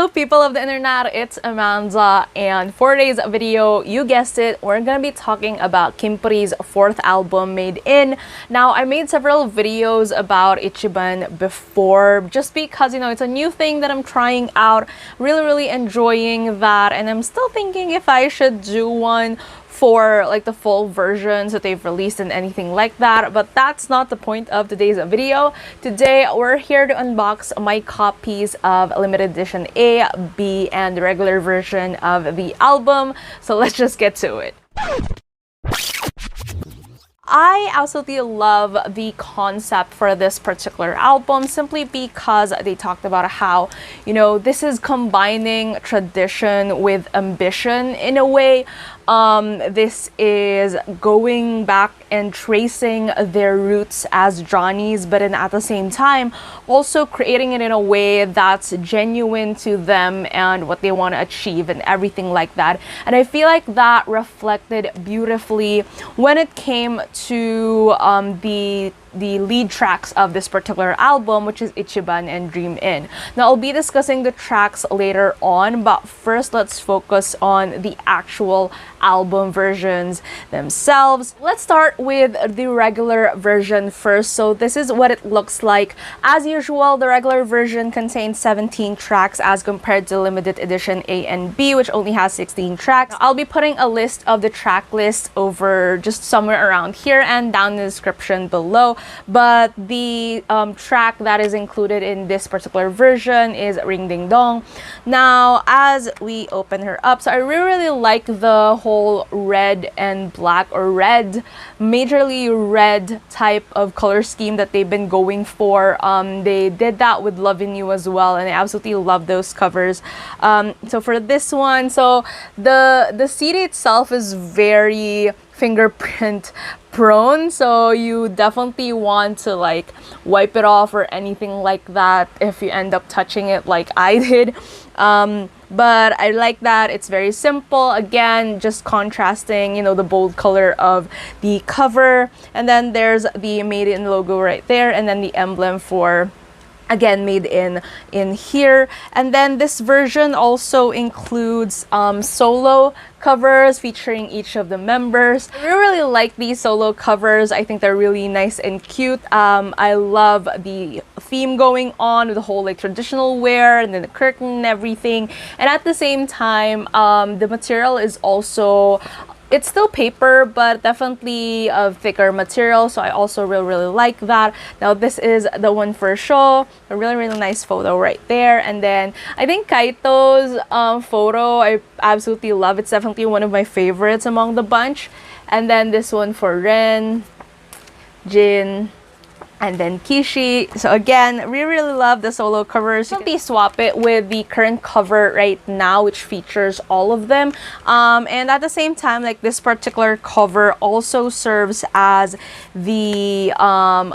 Hello people of the internet, it's Amanda, and for today's video, you guessed it, we're gonna be talking about kinpuri's fourth album, Made In. Now, I made several videos about ichiban before, just because, you know, it's a new thing that I'm trying out, really enjoying that, and I'm still thinking if I should do one for like the full versions that they've released and anything like that, but that's not the point of today's video. Today we're here to unbox my copies of limited edition A, B, and the regular version of the album, so let's just get to it. I absolutely love the concept for this particular album simply because they talked about how, you know, this is combining tradition with ambition in a way. This is going back and tracing their roots as Johnnies, but at the same time also creating it in a way that's genuine to them and what they want to achieve and everything like that. And I feel like that reflected beautifully when it came to the lead tracks of this particular album, which is Ichiban and Dream In. Now, I'll be discussing the tracks later on, but first let's focus on the actual album versions themselves. Let's start with the regular version first. So this is what it looks like. As usual, the regular version contains 17 tracks as compared to limited edition A and B, which only has 16 tracks. I'll be putting a list of the track list over just somewhere around here and down in the description below. But the track that is included in this particular version is Ring Ding Dong. Now, as we open her up, so I really like the whole red and black, or red, majorly red type of color scheme that they've been going for. They did that with Lovin You as well, and I absolutely love those covers. So for this one, so the CD itself is very fingerprint prone, so you definitely want to like wipe it off or anything like that if you end up touching it like I did. But I like that it's very simple, again just contrasting, you know, the bold color of the cover, and then there's the Made In logo right there, and then the emblem for, again, Made in here. And then this version also includes solo covers featuring each of the members. I really like these solo covers. I think they're really nice and cute. I love the theme going on with the whole like traditional wear and then the curtain and everything. And at the same time, the material is also, it's still paper, but definitely of thicker material, so I also really like that. Now this is the one for show, a really nice photo right there. And then I think Kaito's photo I absolutely love. It's definitely one of my favorites among the bunch. And then this one for Ren, Jin, and then Kishi. So again, we really love the solo covers. You can swap it with the current cover right now, which features all of them. And at the same time, like this particular cover also serves as the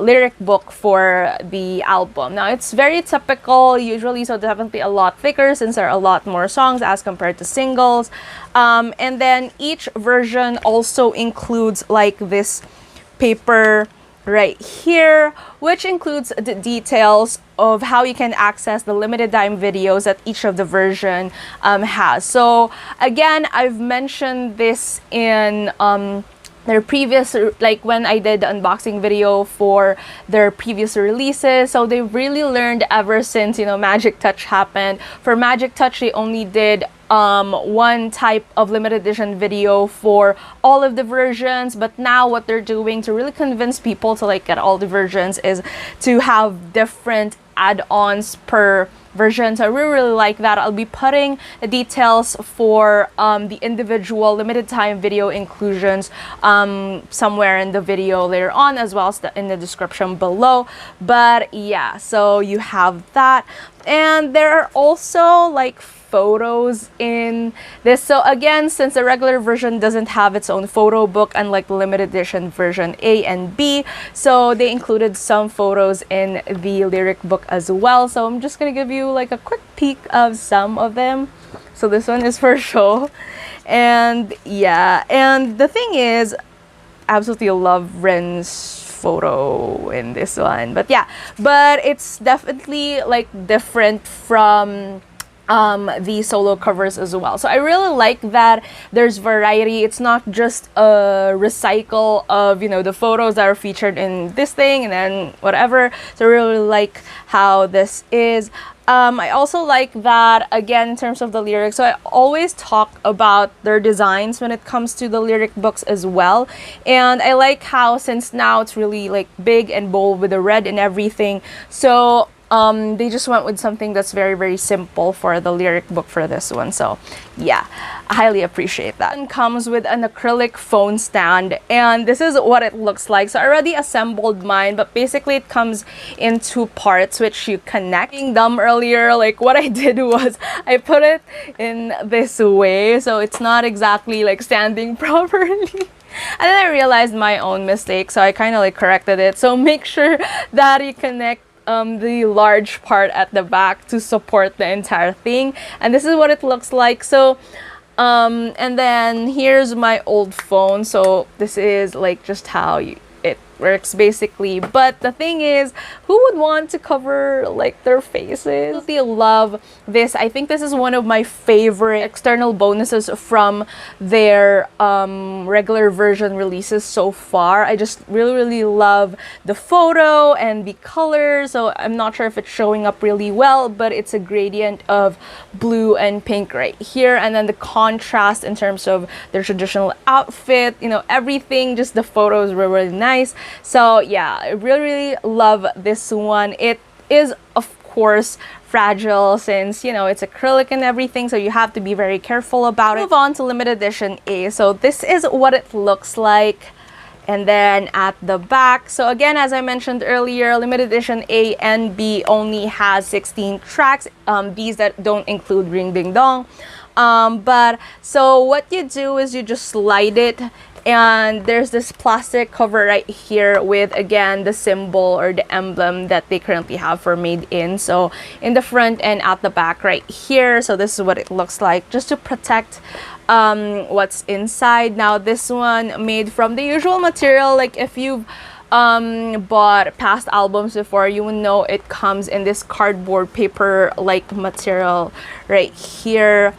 lyric book for the album. Now it's very typical usually, so definitely a lot thicker since there are a lot more songs as compared to singles. And then each version also includes like this paper right here, which includes the details of how you can access the limited time videos that each of the version has. So again, I've mentioned this in their previous, like when I did the unboxing video for their previous releases. So they've really learned ever since, you know, Magic Touch happened. For Magic Touch, they only did one type of limited edition video for all of the versions, but now what they're doing to really convince people to like get all the versions is to have different add-ons per version. So I really like that. I'll be putting the details for the individual limited time video inclusions somewhere in the video later on, as well as in the description below. But yeah, so you have that, and there are also like photos in this. So again, since the regular version doesn't have its own photo book, unlike the limited edition version A and B, so they included some photos in the lyric book as well. So I'm just gonna give you like a quick peek of some of them. So this one is for show, and yeah, and the thing is, absolutely love Ren's photo in this one. But yeah, but it's definitely like different from the solo covers as well. So I really like that there's variety. It's not just a recycle of, you know, the photos that are featured in this thing and then whatever. So I really like how this is. I also like that, again, in terms of the lyrics, so I always talk about their designs when it comes to the lyric books as well. And I like how, since now it's really like big and bold with the red and everything, so they just went with something that's very, very simple for the lyric book for this one. So yeah, I highly appreciate that. It comes with an acrylic phone stand, and this is what it looks like. So I already assembled mine, but basically it comes in two parts which you connect. Being dumb earlier, like what I did was I put it in this way, so it's not exactly like standing properly. And then I realized my own mistake, so I kind of like corrected it. So make sure that you connect the large part at the back to support the entire thing. And this is what it looks like. So and then here's my old phone. So this is like just how it works basically. But the thing is, who would want to cover like their faces? I really love this. I think this is one of my favorite external bonuses from their regular version releases so far. I just really love the photo and the color. So I'm not sure if it's showing up really well, but it's a gradient of blue and pink right here, and then the contrast in terms of their traditional outfit, you know, everything, just the photos were really nice. So yeah, I really love this one. It is, of course, fragile since, you know, it's acrylic and everything, so you have to be very careful about it. Move on to limited edition A. So this is what it looks like. And then at the back, so again, as I mentioned earlier, limited edition A and B only has 16 tracks, these that don't include Ring Ding Dong. But so what you do is you just slide it, and there's this plastic cover right here with, again, the symbol or the emblem that they currently have for Made In. So in the front and at the back right here. So this is what it looks like, just to protect what's inside. Now this one made from the usual material. Like if you've bought past albums before, you will know it comes in this cardboard paper like material right here.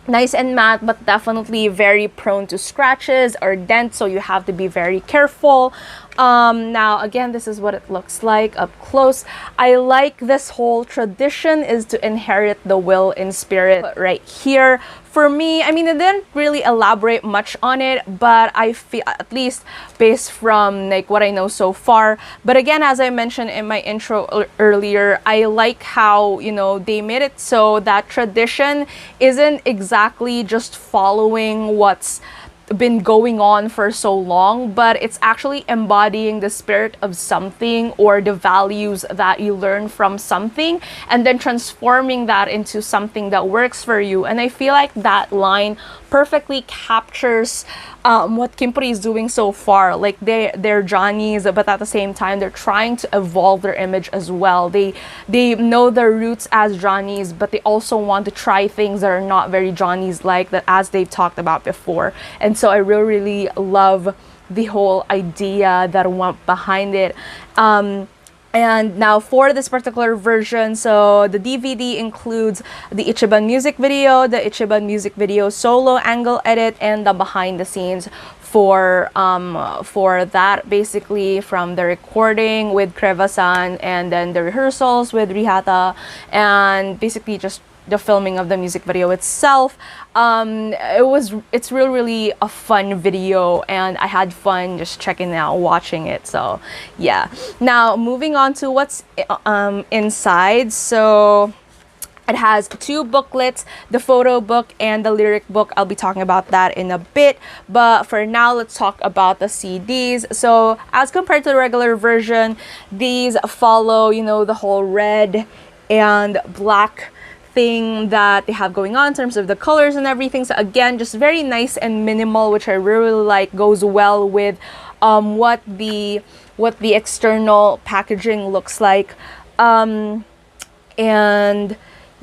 Nice and matte, but definitely very prone to scratches or dents, so you have to be very careful. Now again, this is what it looks like up close. I like this whole tradition is to inherit the will in spirit right here. For me, I mean, it didn't really elaborate much on it, but I feel, at least based from like what I know so far. But again, as I mentioned in my intro earlier, I like how, you know, they made it so that tradition isn't exactly just following what's been going on for so long, but it's actually embodying the spirit of something or the values that you learn from something, and then transforming that into something that works for you. And I feel like that line perfectly captures what kinpuri is doing so far. Like they're Johnnies, but at the same time they're trying to evolve their image as well. They know their roots as Johnnies, but they also want to try things that are not very Johnnies like that, as they've talked about before. And so I really love the whole idea that went behind it. And now for this particular version, so the DVD includes the Ichiban music video, the Ichiban music video solo angle edit, and the behind the scenes for that, basically from the recording with KREVA-san, and then the rehearsals with Rihata, and basically just the filming of the music video itself. It's really a fun video, and I had fun just checking it out, watching it. So yeah, now moving on to what's inside. So it has two booklets, the photo book and the lyric book. I'll be talking about that in a bit, but for now let's talk about the CDs. So as compared to the regular version, these follow, you know, the whole red and black thing that they have going on in terms of the colors and everything. So again, just very nice and minimal, which I really like, goes well with what the external packaging looks like. And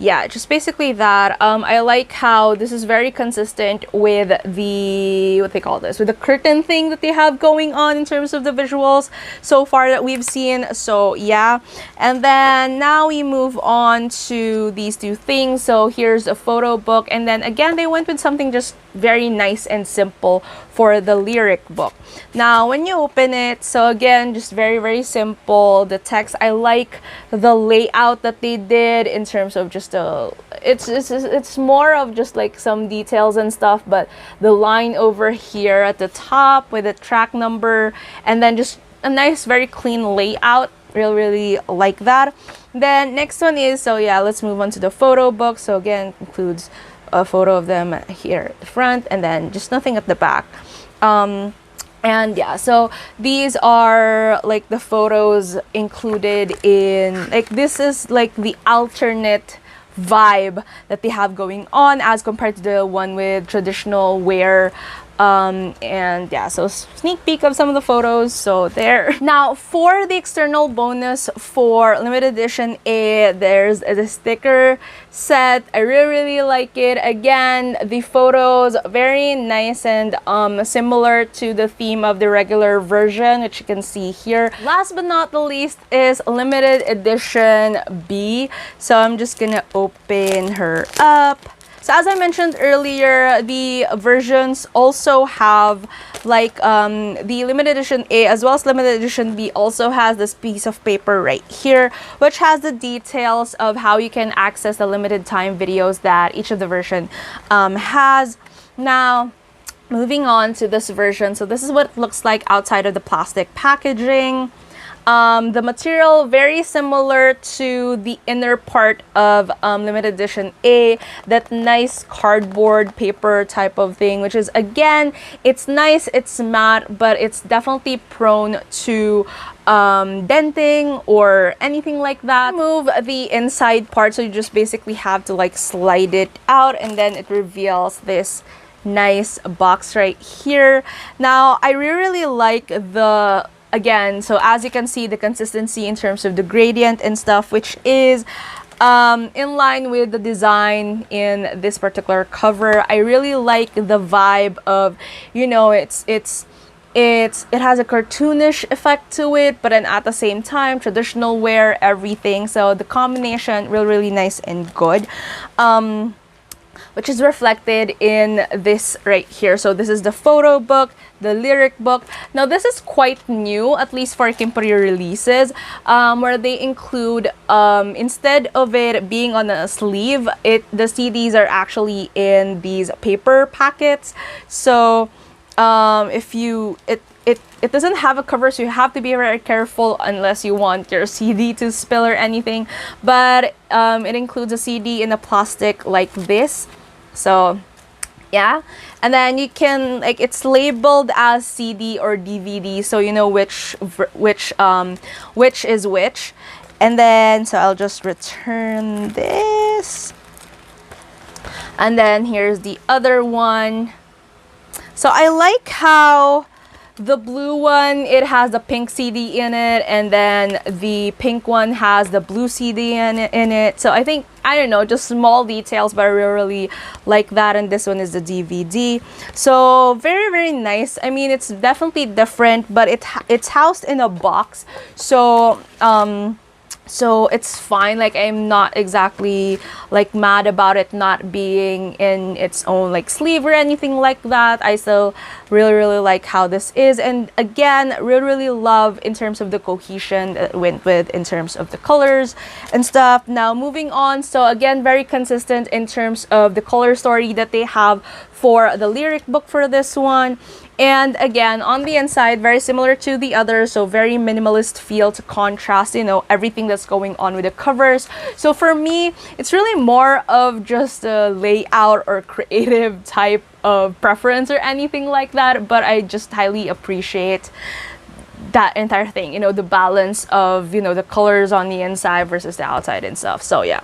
yeah, just basically that. I like how this is very consistent with the, what they call this, with the curtain thing that they have going on in terms of the visuals so far that we've seen. So yeah, and then now we move on to these two things. So here's a photo book, and then again they went with something just very nice and simple for the lyric book. Now when you open it, so again, just very simple. The text, I like the layout that they did in terms of just it's more of just like some details and stuff, but the line over here at the top with the track number, and then just a nice very clean layout. Really like that. Then next one is, so yeah, let's move on to the photo book. So again, includes a photo of them here at the front, and then just nothing at the back. And yeah, so these are like the photos included in, like, this is like the alternate vibe that they have going on as compared to the one with traditional wear. And yeah, so sneak peek of some of the photos. So there. Now for the external bonus for limited edition A, there's a sticker set. I really like it. Again, the photos very nice and similar to the theme of the regular version, which you can see here. Last but not the least is limited edition B. So I'm just gonna open her up. So as I mentioned earlier, the versions also have like the limited edition A as well as limited edition B also has this piece of paper right here, which has the details of how you can access the limited time videos that each of the version has. Now, moving on to this version. So this is what it looks like outside of the plastic packaging. The material very similar to the inner part of limited edition A, that nice cardboard paper type of thing, which is, again, it's nice, it's matte, but it's definitely prone to denting or anything like that. Move the inside part, so you just basically have to like slide it out, and then it reveals this nice box right here. Now I really like the, again, so as you can see, the consistency in terms of the gradient and stuff, which is in line with the design in this particular cover. I really like the vibe of, you know, it has a cartoonish effect to it, but then at the same time traditional wear, everything. So the combination really nice and good. Which is reflected in this right here. So this is the photo book, the lyric book. Now this is quite new, at least for kinpuri releases, where they include, instead of it being on a sleeve, the CDs are actually in these paper packets. So if you, it doesn't have a cover, so you have to be very careful unless you want your CD to spill or anything. But it includes a CD in a plastic like this. So yeah, and then you can, like, it's labeled as CD or DVD, so you know which is which. And then, so I'll just return this, and then here's the other one. So I like how the blue one, it has the pink CD in it, and then the pink one has the blue CD in it. So I think, I don't know, just small details, but I really like that. And this one is the DVD. So very nice. I mean, it's definitely different, but it's housed in a box. So so it's fine. Like, I'm not exactly like mad about it not being in its own like sleeve or anything like that. I still really like how this is, and again, really love in terms of the cohesion that it went with in terms of the colors and stuff. Now moving on, so again, very consistent in terms of the color story that they have for the lyric book for this one. And again, on the inside, very similar to the others, so very minimalist feel to contrast, you know, everything that's going on with the covers. So for me, it's really more of just a layout or creative type of preference or anything like that, but I just highly appreciate that entire thing, the balance of, the colors on the inside versus the outside and stuff. So yeah.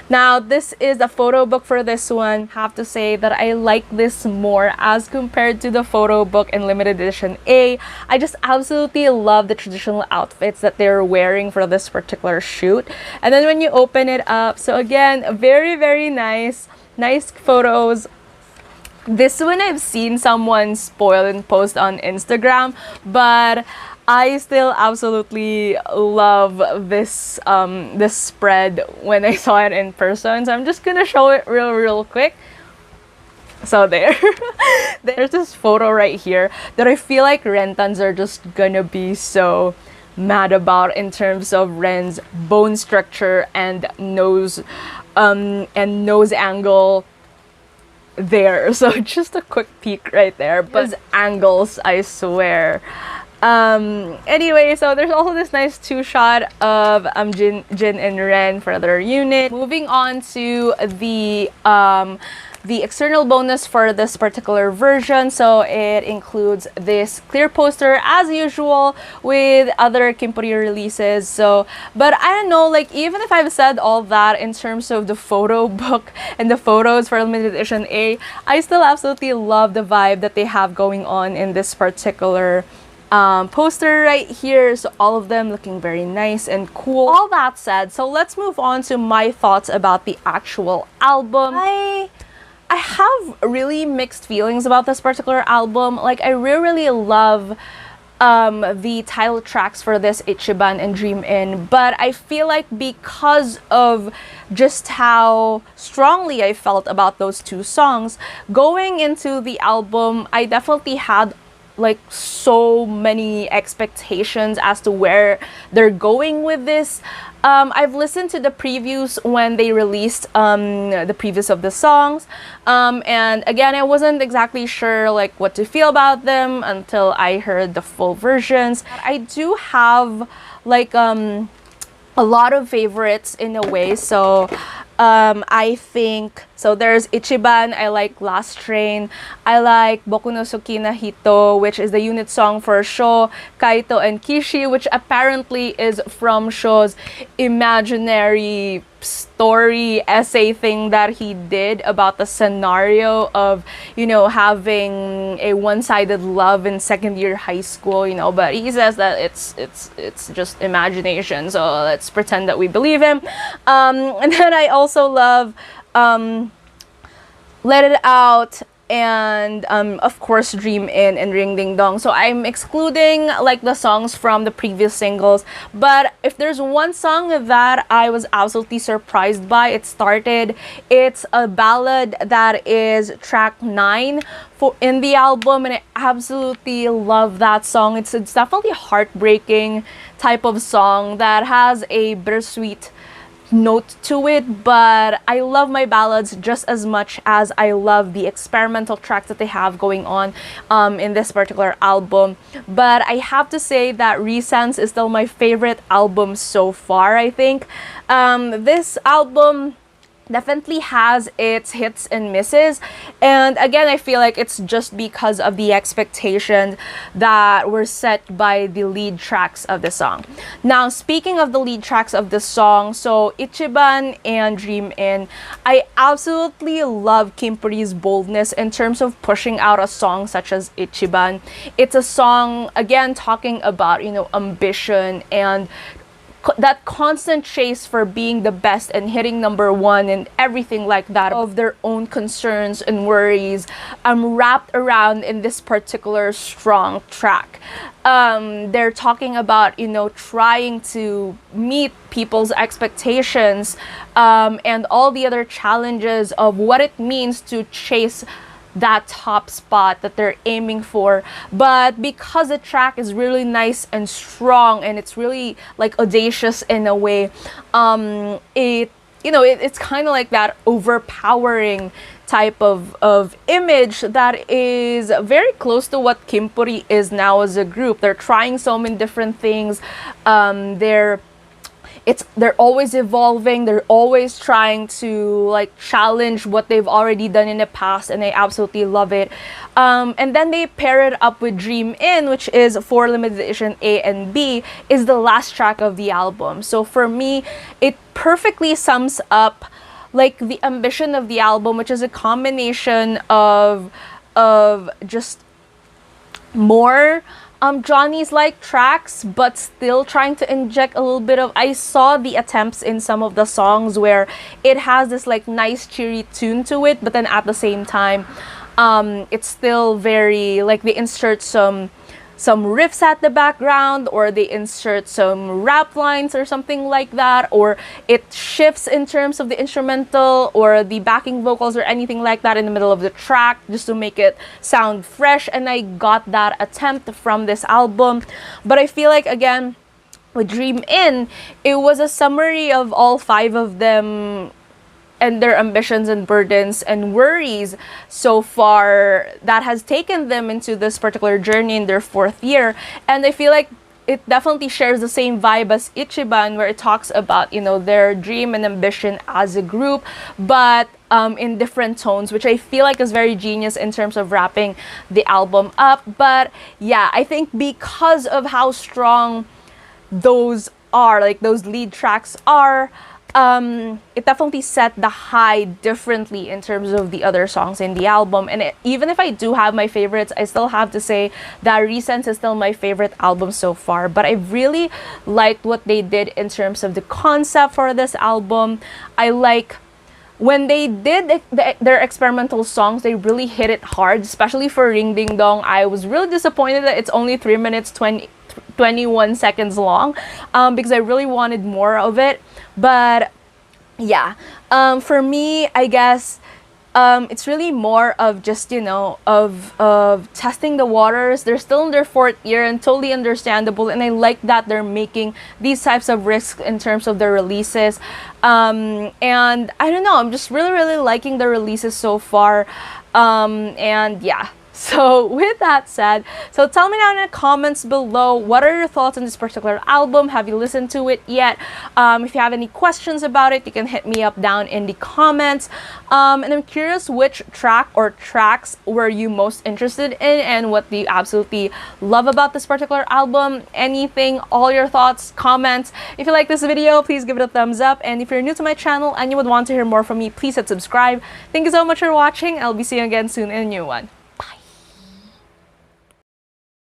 Now this is the photo book for this one. Have to say that I like this more as compared to the photo book in limited edition A. I just absolutely love the traditional outfits that they're wearing for this particular shoot. And then when you open it up, so again, very, very nice photos. This one I've seen someone spoil and post on Instagram, but I still absolutely love this this spread when I saw it in person. So I'm just gonna show it real quick. So there's this photo right here that I feel like Rentans are just gonna be so mad about in terms of Ren's bone structure and nose angle there. So just a quick peek right there, but angles, I swear. Anyway, so there's also this nice two-shot of Jin and Ren for their unit. Moving on to the external bonus for this particular version. So it includes this clear poster as usual with other kinpuri releases. So, but I don't know, like even if I've said all that in terms of the photo book and the photos for limited edition A, I still absolutely love the vibe that they have going on in this particular poster right here. So all of them looking very nice and cool. All that said, so let's move on to my thoughts about the actual album. I have really mixed feelings about this particular album. Like I really love the title tracks for this, Ichiban and Dream In, but I feel like because of just how strongly I felt about those two songs, going into the album, I definitely had like so many expectations as to where they're going with this. I've listened to the previews when they released the previews of the songs, and again I wasn't exactly sure like what to feel about them until I heard the full versions. I do have like a lot of favorites in a way. So I think, so there's Ichiban, I like Last Train, I like Boku no Hiki na Hito, which is the unit song for Sho, Kaito, and Kishi, which apparently is from Sho's imaginary story essay thing that he did about the scenario of, having a one-sided love in second year high school, but he says that it's just imagination, so let's pretend that we believe him. And then I also love Let It Out and of course Dream In and Ring Ding Dong. So I'm excluding like the songs from the previous singles, but if there's one song that I was absolutely surprised by, it's a ballad that is track 9 in the album, and I absolutely love that song. It's definitely a heartbreaking type of song that has a bittersweet note to it, but I love my ballads just as much as I love the experimental tracks that they have going on in this particular album. But I have to say that Resense is still my favorite album so far. I think this album definitely has its hits and misses, and again I feel like it's just because of the expectations that were set by the lead tracks of the song. Now speaking of the lead tracks of the song, so Ichiban and Dream In, I absolutely love Kinpuri's boldness in terms of pushing out a song such as Ichiban. It's a song again talking about ambition and that constant chase for being the best and hitting number one and everything like that, of their own concerns and worries wrapped around in this particular strong track. They're talking about trying to meet people's expectations and all the other challenges of what it means to chase that top spot that they're aiming for. But because the track is really nice and strong and it's really like audacious in a way, it's kind of like that overpowering type of image that is very close to what Kinpuri is now as a group. They're trying so many different things. They're they're always evolving, they're always trying to like challenge what they've already done in the past, and I absolutely love it. And then they pair it up with Dream In, which is for limited edition A and B, is the last track of the album. So for me, it perfectly sums up like the ambition of the album, which is a combination of just more Johnny's like tracks, but still trying to inject a little bit of, I saw the attempts in some of the songs where it has this like nice cheery tune to it, but then at the same time it's still very like they insert some riffs at the background, or they insert some rap lines or something like that, or it shifts in terms of the instrumental or the backing vocals or anything like that in the middle of the track just to make it sound fresh. And I got that attempt from this album. But I feel like, again, with Dream In, it was a summary of all 5 of them and their ambitions and burdens and worries so far that has taken them into this particular journey in their 4th year. And I feel like it definitely shares the same vibe as Ichiban, where it talks about, you know, their dream and ambition as a group, but in different tones, which I feel like is very genius in terms of wrapping the album up. But yeah, I think because of how strong those are, like those lead tracks are, it definitely set the high differently in terms of the other songs in the album. And even if I do have my favorites, I still have to say that Resense is still my favorite album so far. But I really liked what they did in terms of the concept for this album. I like when they did their experimental songs, they really hit it hard, especially for Ring Ding Dong. I was really disappointed that it's only 3 minutes 21 seconds long, because I really wanted more of it. But yeah, for me, I guess it's really more of just, you know, of testing the waters. They're still in their 4th year, and totally understandable, and I like that they're making these types of risks in terms of their releases. And I don't know, I'm just really liking the releases so far. And yeah, so with that said, so tell me down in the comments below, what are your thoughts on this particular album? Have you listened to it yet? If you have any questions about it, you can hit me up down in the comments. And I'm curious, which track or tracks were you most interested in, and what do you absolutely love about this particular album? Anything, all your thoughts, comments. If you like this video, please give it a thumbs up. And if you're new to my channel and you would want to hear more from me, please hit subscribe. Thank you so much for watching. I'll be seeing you again soon in a new one.